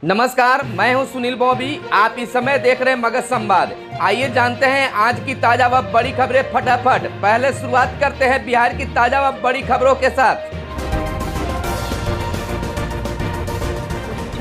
नमस्कार, मैं हूं सुनील बॉबी। आप इस समय देख रहे हैं मगध संवाद। आइए जानते हैं आज की ताजा व बड़ी खबरें फटाफट। पहले शुरुआत करते हैं बिहार की ताजा व बड़ी खबरों के साथ।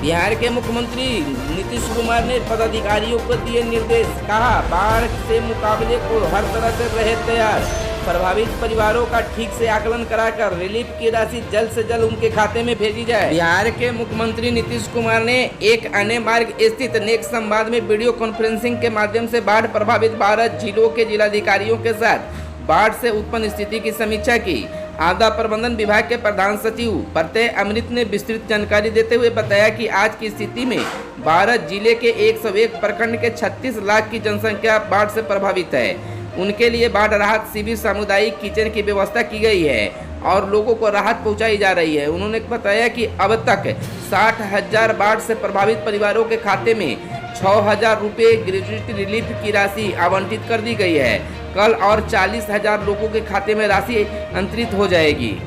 बिहार के मुख्यमंत्री नीतीश कुमार ने पदाधिकारियों को दिए निर्देश, कहा बाढ़ से मुकाबले को हर तरह से रहे तैयार। प्रभावित परिवारों का ठीक से आकलन कराकर रिलीफ की राशि जल्द से जल्द उनके खाते में भेजी जाए। बिहार के मुख्यमंत्री नीतीश कुमार ने एक अन्य मार्ग स्थित नेक संवाद में वीडियो कॉन्फ्रेंसिंग के माध्यम से बाढ़ प्रभावित 12 जिलों के जिलाधिकारियों के साथ बाढ़ से उत्पन्न स्थिति की समीक्षा की। आपदा प्रबंधन विभाग के प्रधान सचिव प्रत्यय अमृत ने विस्तृत जानकारी देते हुए बताया कि आज की स्थिति में 12 जिले के 101 प्रखंड के 36 लाख की जनसंख्या बाढ़ से प्रभावित है। उनके लिए बाढ़ राहत शिविर, सामुदायिक किचन की व्यवस्था की गई है और लोगों को राहत पहुंचाई जा रही है। उन्होंने बताया कि अब तक 60,000 बाढ़ से प्रभावित परिवारों के खाते में 6,000 रुपये ग्रेजुएट रिलीफ की राशि आवंटित कर दी गई है। कल और 40,000 लोगों के खाते में राशि अंतरित हो जाएगी।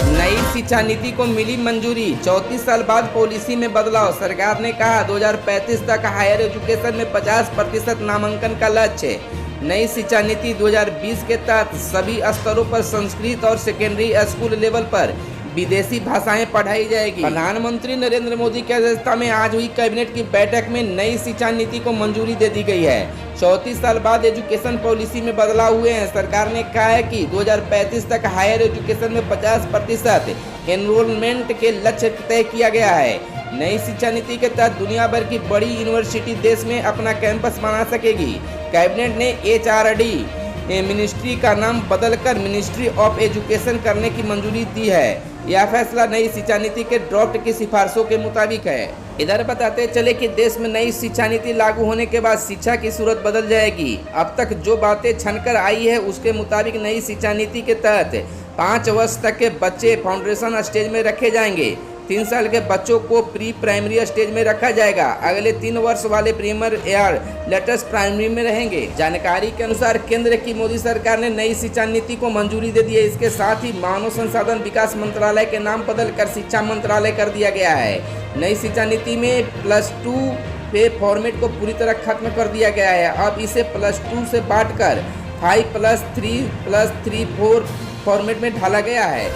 नई शिक्षा नीति को मिली मंजूरी, 34 साल बाद पॉलिसी में बदलाव। सरकार ने कहा 2035 तक हायर एजुकेशन में 50% नामांकन का लक्ष्य। नई शिक्षा नीति 2020 के तहत सभी स्तरों पर संस्कृत और सेकेंडरी स्कूल लेवल पर विदेशी भाषाएं पढ़ाई जाएगी। प्रधानमंत्री नरेंद्र मोदी की अध्यक्षता में आज हुई कैबिनेट की बैठक में नई शिक्षा नीति को मंजूरी दे दी गई है। 34 साल बाद एजुकेशन पॉलिसी में बदलाव हुए हैं। सरकार ने कहा है कि 2035 तक हायर एजुकेशन में 50% एनरोलमेंट के लक्ष्य तय किया गया है। नई शिक्षा नीति के तहत दुनिया भर की बड़ी यूनिवर्सिटी देश में अपना कैंपस बना सकेगी। कैबिनेट ने HRD मिनिस्ट्री का नाम बदलकर मिनिस्ट्री ऑफ एजुकेशन करने की मंजूरी दी है। यह फैसला नई शिक्षा नीति के ड्राफ्ट की सिफारिशों के मुताबिक है। इधर बताते चले कि देश में नई शिक्षा नीति लागू होने के बाद शिक्षा की सूरत बदल जाएगी। अब तक जो बातें छनकर आई है उसके मुताबिक नई शिक्षा नीति के तहत 5 वर्ष तक के बच्चे फाउंडेशन स्टेज में रखे जाएंगे। 3 साल के बच्चों को प्री प्राइमरी स्टेज में रखा जाएगा। अगले 3 वर्ष वाले प्रीमियर या लेटेस्ट प्राइमरी में रहेंगे। जानकारी के अनुसार केंद्र की मोदी सरकार ने नई शिक्षा नीति को मंजूरी दे दी है। इसके साथ ही मानव संसाधन विकास मंत्रालय के नाम बदलकर शिक्षा मंत्रालय कर दिया गया है। नई शिक्षा नीति में +2 पे फॉर्मेट को पूरी तरह खत्म कर दिया गया है। अब इसे +2 से बांटकर 5+3+3+4 फॉर्मेट में ढाला गया है।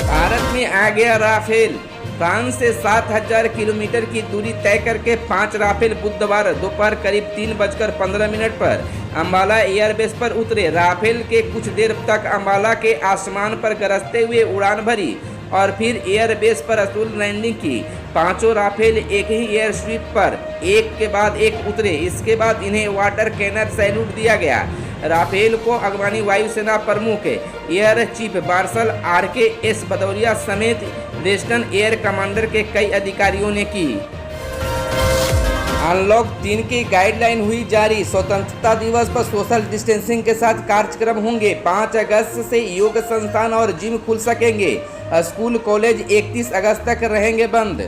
भारत में आ गया राफेल। फ्रांस से 7,000 किलोमीटर की दूरी तय करके 5 राफेल बुधवार दोपहर करीब 3:15 पर अंबाला एयरबेस पर उतरे। राफेल के कुछ देर तक अंबाला के आसमान पर गरजते हुए उड़ान भरी और फिर एयरबेस पर असूल लैंडिंग की। 5 राफेल एक ही एयर स्ट्रिप पर एक के बाद एक उतरे। इसके बाद इन्हें वाटर कैनर सैल्यूट दिया गया। राफेल को अगवानी वायुसेना प्रमुख air chief marshal RKS Bhadauria समेत वेस्टर्न एयर कमांडर के कई अधिकारियों ने की। अनलॉक 3 की गाइडलाइन हुई जारी। स्वतंत्रता दिवस पर सोशल डिस्टेंसिंग के साथ कार्यक्रम होंगे। 5 अगस्त से योग संस्थान और जिम खुल सकेंगे। स्कूल कॉलेज 31 अगस्त तक रहेंगे बंद।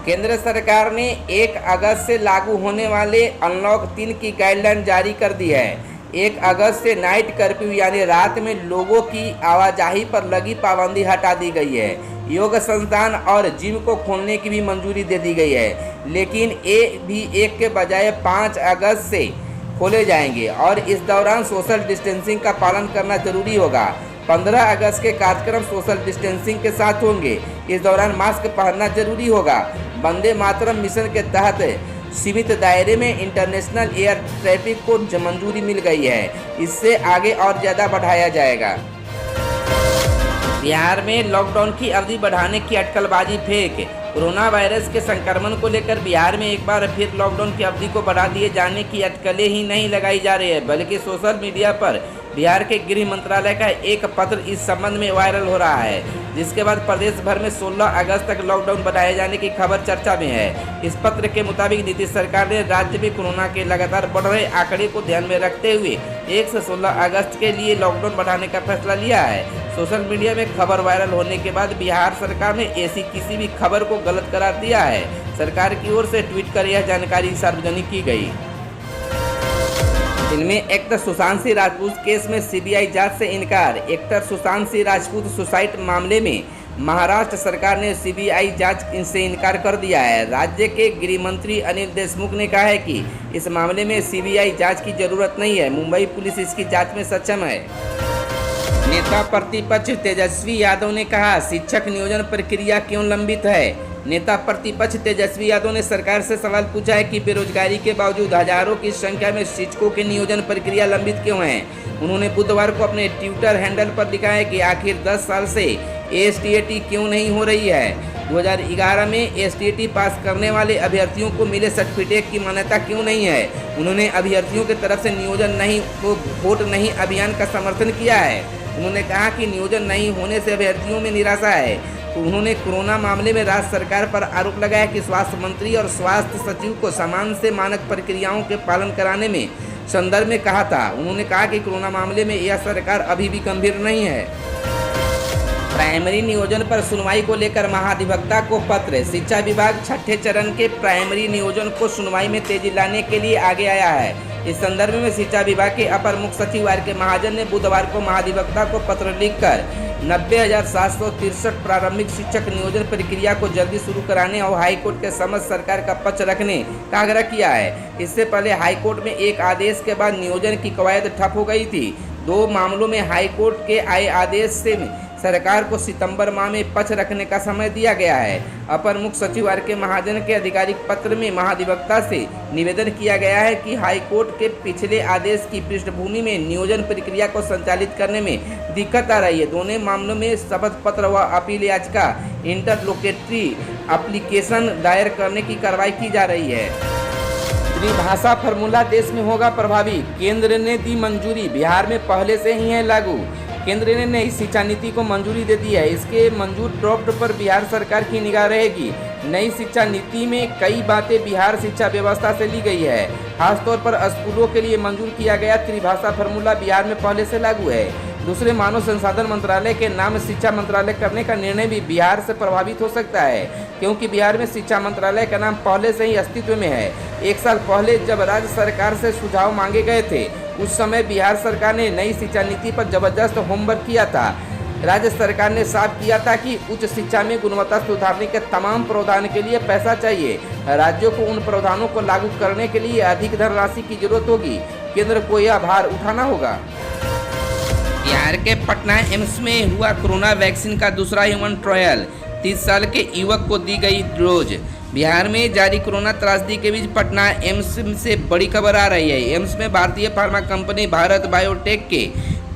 केंद्र सरकार ने 1 अगस्त से लागू होने वाले अनलॉक 3 की गाइडलाइन जारी कर दी है। 1 अगस्त से नाइट कर्फ्यू यानी रात में लोगों की आवाजाही पर लगी पाबंदी हटा दी गई है। योग संस्थान और जिम को खोलने की भी मंजूरी दे दी गई है, लेकिन ये भी 1 के बजाय 5 अगस्त से खोले जाएंगे और इस दौरान सोशल डिस्टेंसिंग का पालन करना जरूरी होगा। 15 अगस्त के कार्यक्रम सोशल डिस्टेंसिंग के साथ होंगे। इस दौरान मास्क पहनना जरूरी होगा। वंदे मातरम मिशन के तहत सीमित दायरे में इंटरनेशनल एयर ट्रैफिक को मंजूरी मिल गई है। इससे आगे और ज़्यादा बढ़ाया जाएगा। बिहार में लॉकडाउन की अवधि बढ़ाने की अटकलबाजी फेंक। कोरोना वायरस के संक्रमण को लेकर बिहार में एक बार फिर लॉकडाउन की अवधि को बढ़ा दिए जाने की अटकलें ही नहीं लगाई जा रही है, बल्कि सोशल मीडिया पर बिहार के गृह मंत्रालय का एक पत्र इस संबंध में वायरल हो रहा है, जिसके बाद प्रदेश भर में 16 अगस्त तक लॉकडाउन बढ़ाए जाने की खबर चर्चा में है। इस पत्र के मुताबिक नीतीश सरकार ने राज्य में कोरोना के लगातार बढ़ रहे आंकड़े को ध्यान में रखते हुए 1 से 16 अगस्त के लिए लॉकडाउन बढ़ाने का फैसला लिया है। सोशल मीडिया में खबर वायरल होने के बाद बिहार सरकार ने ऐसी किसी भी खबर को गलत करार दिया है। सरकार की ओर से ट्वीट कर यह जानकारी सार्वजनिक की गई। इनमें एक्टर सुशांत सिंह राजपूत केस में CBI जांच से इनकार। एक्टर सुशांत सिंह राजपूत सुसाइड मामले में महाराष्ट्र सरकार ने सीबीआई जांच से इनकार कर दिया है। राज्य के गृह मंत्री अनिल देशमुख ने कहा है कि इस मामले में सीबीआई जांच की जरूरत नहीं है। मुंबई पुलिस इसकी जांच में सक्षम है। नेता प्रतिपक्ष तेजस्वी यादव ने कहा, शिक्षक नियोजन प्रक्रिया क्यों लंबित है। नेता प्रतिपक्ष तेजस्वी यादव ने सरकार से सवाल पूछा है कि बेरोजगारी के बावजूद हजारों की संख्या में शिक्षकों की नियोजन प्रक्रिया लंबित क्यों है। उन्होंने बुधवार को अपने ट्विटर हैंडल पर लिखा है कि आखिर 10 साल से एसटीईटी क्यों नहीं हो रही है। 2011 में एसटीईटी पास करने वाले अभ्यर्थियों को मिले सर्टिफिकेट की मान्यता क्यों नहीं है। उन्होंने अभ्यर्थियों की तरफ से नियोजन नहीं को वोट नहीं अभियान का समर्थन किया है। उन्होंने कहा कि नियोजन नहीं होने से अभ्यर्थियों में निराशा है। तो उन्होंने कोरोना मामले में राज्य सरकार पर आरोप लगाया कि स्वास्थ्य मंत्री और स्वास्थ्य सचिव को समान से मानक प्रक्रियाओं के पालन कराने में संदर्भ में कहा था। उन्होंने कहा कि कोरोना मामले में यह सरकार अभी भी गंभीर नहीं है। प्राइमरी नियोजन पर सुनवाई को लेकर महाधिवक्ता को पत्र। शिक्षा विभाग छठे चरण के प्राइमरी नियोजन को सुनवाई में तेजी लाने के लिए आगे आया है। इस संदर्भ में शिक्षा विभाग के अपर मुख्य सचिव आर के महाजन ने बुधवार को महाधिवक्ता को पत्र लिखकर 90,763 प्रारंभिक शिक्षक नियोजन प्रक्रिया को जल्दी शुरू कराने और हाईकोर्ट के समक्ष सरकार का पक्ष रखने का आग्रह किया है। इससे पहले हाईकोर्ट में एक आदेश के बाद नियोजन की कवायद ठप हो गई थी। 2 मामलों में हाईकोर्ट के आए आदेश से सरकार को सितंबर माह में पक्ष रखने का समय दिया गया है। अपर मुख्य सचिव आर के महाजन के आधिकारिक पत्र में महाधिवक्ता से निवेदन किया गया है कि हाईकोर्ट के पिछले आदेश की पृष्ठभूमि में नियोजन प्रक्रिया को संचालित करने में दिक्कत आ रही है। दोनों मामलों में शपथ पत्र व अपील याचिका इंटरलोकेटरी एप्लीकेशन दायर करने की कार्रवाई की जा रही है। त्रिभाषा फॉर्मूला देश में होगा प्रभावी। केंद्र ने दी मंजूरी। बिहार में पहले से ही है लागू। केंद्र ने नई शिक्षा नीति को मंजूरी दे दी है। इसके मंजूर ड्राफ्ट पर बिहार सरकार की निगाह रहेगी। नई शिक्षा नीति में कई बातें बिहार शिक्षा व्यवस्था से ली गई है। खासतौर पर स्कूलों के लिए मंजूर किया गया त्रिभाषा फॉर्मूला बिहार में पहले से लागू है। दूसरे मानव संसाधन मंत्रालय के नाम शिक्षा मंत्रालय करने का निर्णय भी बिहार से प्रभावित हो सकता है, क्योंकि बिहार में शिक्षा मंत्रालय का नाम पहले से ही अस्तित्व में है। 1 साल पहले जब राज्य सरकार से सुझाव मांगे गए थे, उस समय बिहार सरकार ने नई शिक्षा नीति पर जबरदस्त होमवर्क किया था। राज्य सरकार ने साफ किया था कि उच्च शिक्षा में गुणवत्ता सुधारने के तमाम प्रावधान के लिए पैसा चाहिए। राज्यों को उन प्रावधानों को लागू करने के लिए अधिक धनराशि की जरूरत होगी। केंद्र को यह भार उठाना होगा। बिहार के पटना एम्स में हुआ कोरोना वैक्सीन का दूसरा ह्यूमन ट्रायल। 30 साल के युवक को दी गई डोज। बिहार में जारी कोरोना त्रासदी के बीच पटना एम्स से बड़ी खबर आ रही है। एम्स में भारतीय फार्मा कंपनी भारत बायोटेक के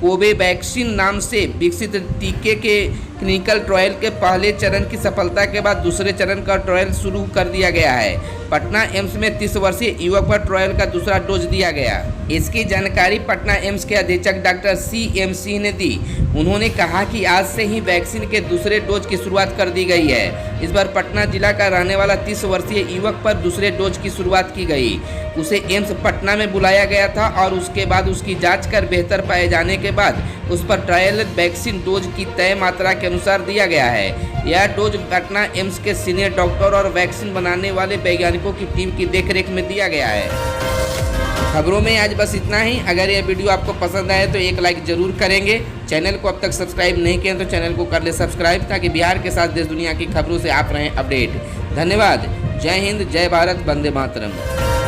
कोवैक्सीन नाम से विकसित टीके के क्लिनिकल ट्रायल के पहले चरण की सफलता के बाद दूसरे चरण का ट्रायल शुरू कर दिया गया है। पटना एम्स में 30 वर्षीय युवक पर ट्रायल का दूसरा डोज दिया गया। इसकी जानकारी पटना एम्स के अधीक्षक डॉक्टर CM सिंह ने दी। उन्होंने कहा कि आज से ही वैक्सीन के दूसरे डोज की शुरुआत कर दी गई है। इस बार पटना जिला का रहने वाला 30 वर्षीय युवक पर दूसरे डोज की शुरुआत की गई। उसे एम्स पटना में बुलाया गया था और उसके बाद उसकी जांच कर बेहतर पाए जाने के बाद उस पर ट्रायल वैक्सीन डोज की तय मात्रा के अनुसार दिया गया है। यह डोज पटना एम्स के सीनियर डॉक्टर और वैक्सीन बनाने वाले वैज्ञानिकों की टीम की देखरेख में दिया गया है। खबरों में आज बस इतना ही। अगर यह वीडियो आपको पसंद आए तो एक लाइक जरूर करेंगे। चैनल को अब तक सब्सक्राइब नहीं किया तो चैनल को कर ले सब्सक्राइब, ताकि बिहार के साथ देश दुनिया की खबरों से आप रहें अपडेट। धन्यवाद। जय हिंद, जय भारत, वंदे मातरम।